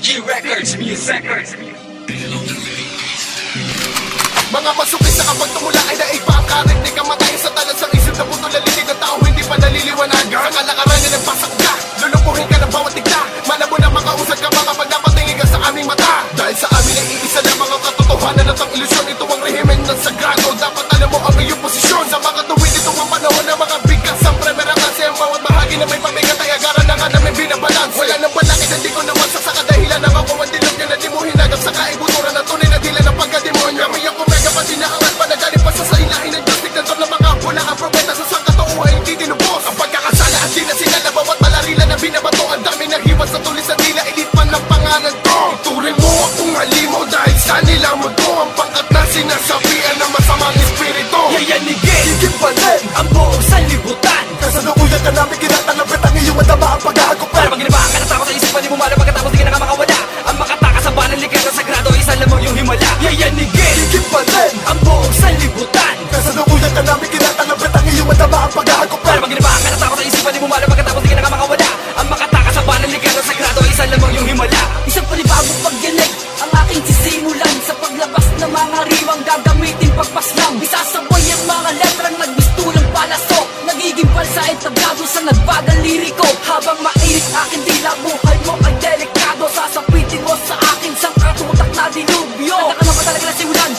G Records Music. Mga masukit na kapag tumula ay naipakarit. Di ka matayin sa talas ng isip na puto lalilig ng tao hindi pa naliliwanagan. Sa kalakaran na nagpasak ka, lulupuhin ka ng bawat tigla. Malabo na makausad ka mga pag napatingin ka sa aming mata. Dahil sa amin ay iisa lamang ang katotohanan at ang ilusyon. Ito ang rehimen ng sagrado. Dapat alam mo ang iyong posisyon. Sa mga tuwid ito ang panahon na mga bigas. Ang premera kasi ang bawat bahagi na may pabigat ay agaran na nga na may binabalans. Wala nang balakid, hindi ko naman sa dahilan ng ako ang dilog niya na di mo hinagap sa kaibuturan na tunay na dila ng pagkademonyo. Kami ang kumega pati na angat pa nagaling pa sa ilahin ng Diyos. Tignan doon na mga pula ang propeta sa sangkatauhan hindi tinubos. Ang pagkakasala at di na sinala bawat malarila na binabato. Ang dami ng hiwas sa tulis at tila ilit man ng pangalan ko. Turing mo akong halimaw dahil sa nila mo to. Ang pangkat na sinasabihan ng masamang espiritu. Yayanigin, Igibalin ang buong sanlibutan. Kasalukuyan ka namin kinatalapit ang iyong madama ang paghahagupit. Para maginabahan ka na takot sa isipan di bumala pagkatapos di ka na makawala. Ang makatakas sa banal likha ng sagrado isa lamang yung himala. Yayanigin, Igibalin ang buong sanlibutan. Kasalukuyan ka namin kinatalapit ang iyong madama ang paghahagupit. Para maginabahan ka na takot sa isipan di bumala pagkatapos di ka na makawala. Ang makatakas sa banal likha ng sagrado isa lamang yung himala. Isang panibagong pagyanig ang aking sisimulan. Sa paglabas ng mga rimang gagamitin pagpaslang. Isasabay ang mga letrang nagbistulang palasok. Nagiging balsa at tablado sa nagbagang liriko. Habang mainit aking dila, buhay mo ay delikado. Sasapitin mo sa akin sang katutak na dilubyo. Handa ka na ba talaga na simulan?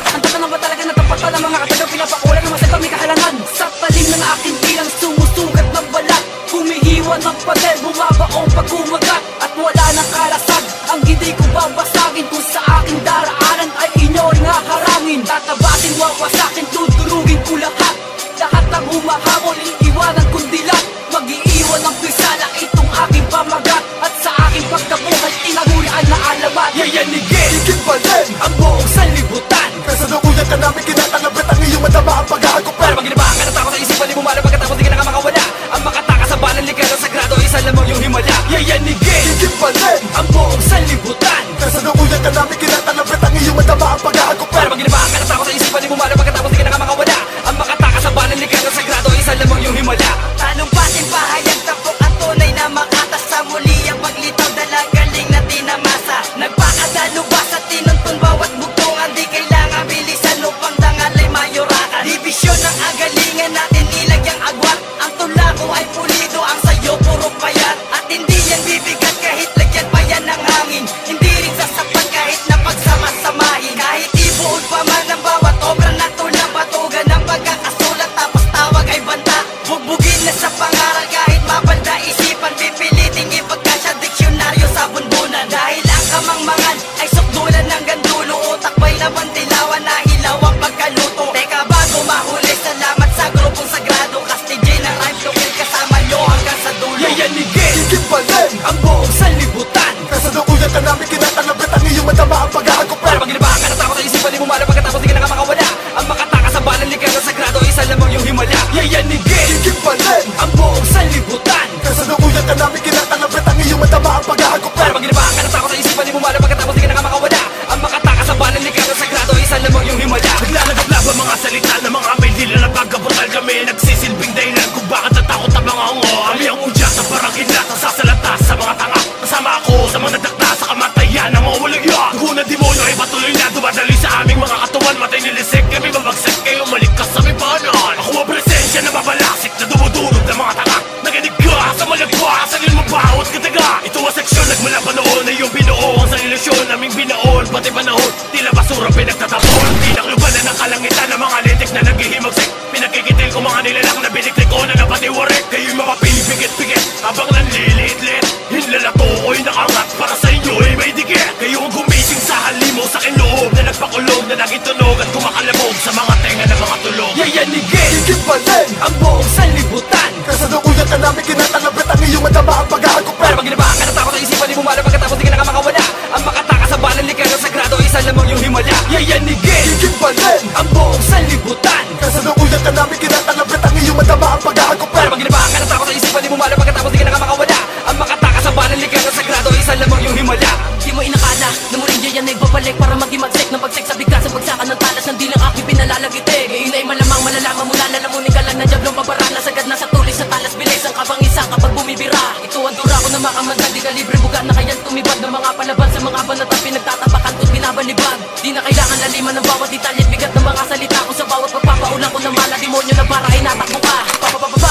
Handa ka na ba talaga na tapatan ng mga katagang pinapakulan ng masaya may kahalangan? Sa talim ng aking bilang sumusugat ng balat. Humihiwa ng pader, bumabaong pag-umagat. At wala nang kalasag, ang hindi ko babasagin. Kung sa aking daraanan ay inyo'y haharangin. Tatabasin, wawasakin, tuturugin ko lahat. Lahat ng humahabol, iiwanan kong dilat. Mag-iiwan ng pisala, itong aking pamagat. At sa aking pagkabuhay, tinagulaan na alamat. Yayanigin, Igibalin ang buong sanlibutan. Kasalukuyan ka namin kinatalapit ang iyong madama ang paghahagupit. Para maginabahan ka na takot sa isipan di bumala pagkatapos di ka na makawala. Ang makatakas sa banal likha ng sagrado isa lamang yung himala. Yayanigin, Igibalin ang buong sanlibutan. Kasalukuyan ka namin kinatalapit ang iyong madama ang paghahagupit. Para maginabahan ka na takot sa isipan di bumala pagkatapos di ka na makawala. Ang makatakas sa banal likha ng sagrado isa lamang yung himala. Talumpasin pahayag tapok ang tunay na makatas. Sa muli ang paglitaw dalagaling na tinamasa. Nagpakadalo ba sa tinuntun bawat bugtungan. Di kailangan bilisan upang dangalay mayorakan. Dibisyon ng agalingan natin nilagyang agwat. Ang tula ko ay pulido, ang sayo puro payat. At hindi yan bibigat kahit lagyan pa yan ng hangin. Hindi rin sasapat kahit na pagsama-samahin. Kahit ibuod pa man ang bawat obra na tula. Batugan ng pagkakasulat tapos tawag ay banta. Bugbugin na sa pangaral kahit mabalda isipan. Pipiliting ipagkasya diksyonaryo sa bunbunan. Dahil ang kamangmangan ay sukdulan ng gandulo. Utak ba'y laban tilawan na hilaw ang pagkaluto. Teka bago mahuli, salamat sa grupong sagrado. Kastigay ng live to kill kasama nyo hanggang sa dulo. Yayanigin, Igibalin ang buong sanlibutan. Kasalukuyan ka namin kinatalapit ang iyong madama ang paghahagupit. Para maginabahan ka na takot sa isipan di bumala pagkatapos di ka na makawala. Ang makatakas sa banal likha ng sagrado isa lamang yung himala. Yayanigin, Igibalin ang buong sanlibutan. Kasalukuyan ka namin kinatalapit ang iyong madama ang paghahagupit. Para maginabahan ka na takot sa isipan di bumala pagkatapos di ka na makawala. Ang makatakas sa banal likha ng sagrado isa lamang yung himala. Naglalagab-laba mga salita ng mga may dila na pagkabutal kami. Nagsisilbing dahilan kung bakit natakot ang mga ungo. Kami ang udya sa parang kidlat na sasalata sa mga tanga. Kasama ako sa mga nagtakta sa kamatayan ng mga waligya. Dugo na demonyo ay patuloy na dumadali sa aming mga katawan. Matay nilisik kami babagsak kayo maligkas sa mipanan. Ako ang presensya na babalasik na dumudurog ng mga tanga. Naginig ka sa malagwa, salil mo bawat kataga. Ito ang seksyon nagmula pa noon na yung binuo. Ang sa ilusyon naming binaon pati panahon. Tila basura pinagtatapon. Pinaklubanan ng kalangitan ng mga litik na naghihimagsik. Pinagkikitil ko mga nilalang na biniklik ko na napatiwarik. Kayo'y mapapipigit-pigit habang nanlilit-lit. Hinlalato ko'y nakangat para sa inyo ay may dikit. Kayo ang gumising sa halimaw sa kinloob na nagpakulog na naging tunog at kumakalabog sa mga tenga ng mga tulog. Yayanigin, Igibalin ang buong sanlibutan. Kasalukuyan ka namin kinatalapit ang iyong madama ang paghahagupit. Para maginabahan ka na takot sa isipan di bumala pagkatapos di ka na makawala. Ang makatakas sa banal likha ng sagrado isa lamang yung himala. Yayanigin, Igibalin ang buong sanlibutan. Kasalukuyan ka namin kinatalapit ang iyong madama ang paghahagupit. Para maginabahan ka na takot sa isipan di bumala pagkatapos di ka na makawala. Ang makatakas sa banal likha ng sagrado isa lamang yung himala. Di mo inakala na muling yan nagbabalik para maging magsik ng pagsik sa bigla sa bagsakan ng talas ng dilang aking pinalalagitig. Ngayon ay malamang malalaman mo na lalamunin ka lang na diablong pabarala. Sagad na sa tulis sa talas bilis ang kabangisa kapag bumibira. Ito ang dura ko na makamagdali na libre bugat na kayang tumibad ng mga palaban sa mga banat ang pinagtatapakan ko't binabalibag. Di na kailangan laliman ng bawat detalye, bigat ng mga salita ko sa bawat pagpapaulang ko ng mala demonyo na para ay natakbo ka.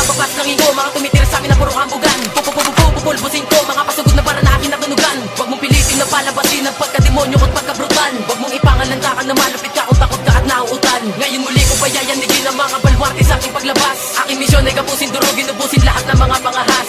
Babas ng ingo, mga tumitira sa amin na puro hambugan. Pupulbusin ko, mga pasugod na para na akin natunugan. Huwag mong pilitin na palabasin ang pagkademonyo ko't pagkabrutal. Huwag mong ipangalanda ka na malupit ka kung takot ka at nauutan. Ngayon muli ko payayanigin ang mga balwarte sa aking paglabas. Aking misyon ay kapusin, durugin, ubusin lahat ng mga pangahas.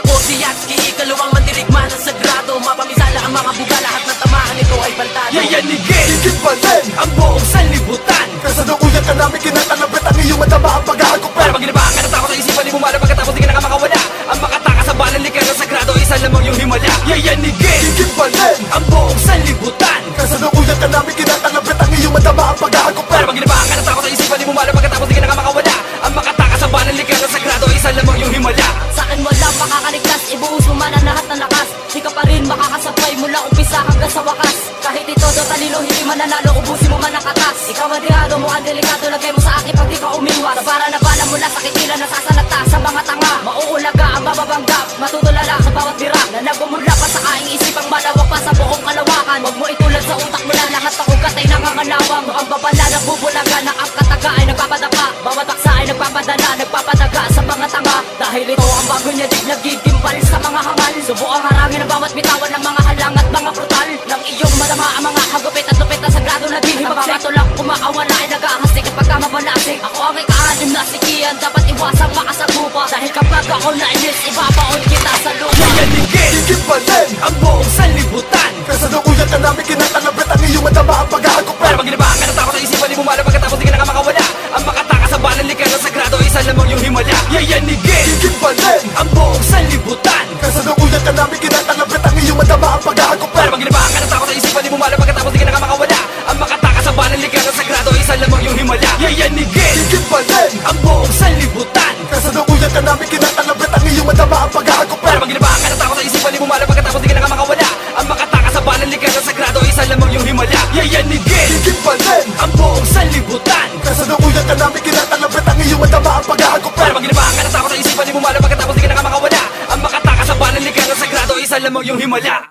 Ako si Yatski, ikalawang mandirigma ng sagrado. Mapamisala ang mga buga, lahat ng tamaan nito ay bantado. Yayanigin Higit pa rin ang buong sanlibutan. Kasalukuyan ka namin kinakalabit ang iyong madama ang paghahagupit. Para pag ginabahan ka ng takot sa isipan, di bumala pagkatapos di ka na makawala. Ang makatakas sa balang likan ng sagrado, isa lamang yung himala. Yayanigin Higit pa rin ang buong sanlibutan. Kasalukuyan ka namin kinakalabit ang iyong madama ang paghahagupit. Para pag ginabahan ka ng takot sa isipan, di bumala pagkatapos di ka na makawala. Ang makatakas sa balang likan ng sagrado, isa lamang yung himala. Sa akin wala makakaligtas, ibuhos mo man ang lahat ng lakas. Di ka pa rin makakasabay mula umpisa hanggang sa wakas. Kahit ito do talino, hindi mananalo, ubusin mo man ang katas. Ikaw ang dihado mo, ang delikado, lagay mo sa akin pag di ka umiwas. Para na bala mula sa kitila, nasasalata sa mga tanga. Mauulaga ang bababangga, matutulala sa bawat bira. Na nagmumula pa sa aing isipang malawak pa sa buong kalawakan. Huwag mo itulad sa utak mo na lahat ng ugat ay nangangalawang. Ang babala nagbubulaga, na ang kataga ay nagpapadapa. Bawat aksa ay nagpapadala, nagpapadaga sa mga tanga. Dahil ito ang bago niya dig nagigimbal sa mga hangal. Subuang harangin ang bawat bitawan ng mga halang at mga brutal. Ng iyong madama ang mga hagupit at lupit na sagrado na di. Ang mga tulak kumakawala ay nag-ahastik at pagkamabalasik. Ako ang ikaanim na sikiyan, dapat iwasang makasagupa. Dahil kapag ako nainis, ibabaon kita sa lupa. Yayanigin Higit pa rin ang buong sanlibutan. Kasalukuyan ka namin kinakalabit ang iyong madama ang paghahagupit. Para pag ginabahan ka ng takot sa isipan, di bumala pagkatapos di ka na makawala. Ang makatakas sa balang likan ng sagrado, isa lamang yung himala. Yayanigin Higit pa rin ang buong sanlibutan. Kasalukuyan ka namin kinakalabit ang iyong madama ang paghahagupit. Para pag ginabahan ka ng takot sa isipan, di bumala pagkatapos di ka na makawala. Ang makatakas sa balang likan ng sagrado, isa lamang yung himala. Yayanigin Higit pa rin ang buong sanlibutan. Kasalukuyan ka namin kinakalabit ang iyong madama ang paghahagupit. Para pag ginabahan ka ng takot sa isipan, di bumala pagkatapos di ka na makawala. Ang makatakas sa balang likan ng sagrado, isa lamang yung himala. Yayanigin Higit pa rin ang buong sanlibutan. Kasalukuyan ka namin kinakalabit ang iyong madama ang paghahagupit. Para pag ginabahan ka ng takot sa isipan, di bumala pagkatapos di ka na makawala. Ang makatakas sa balang likan ng sagrado, isa lamang yung himala.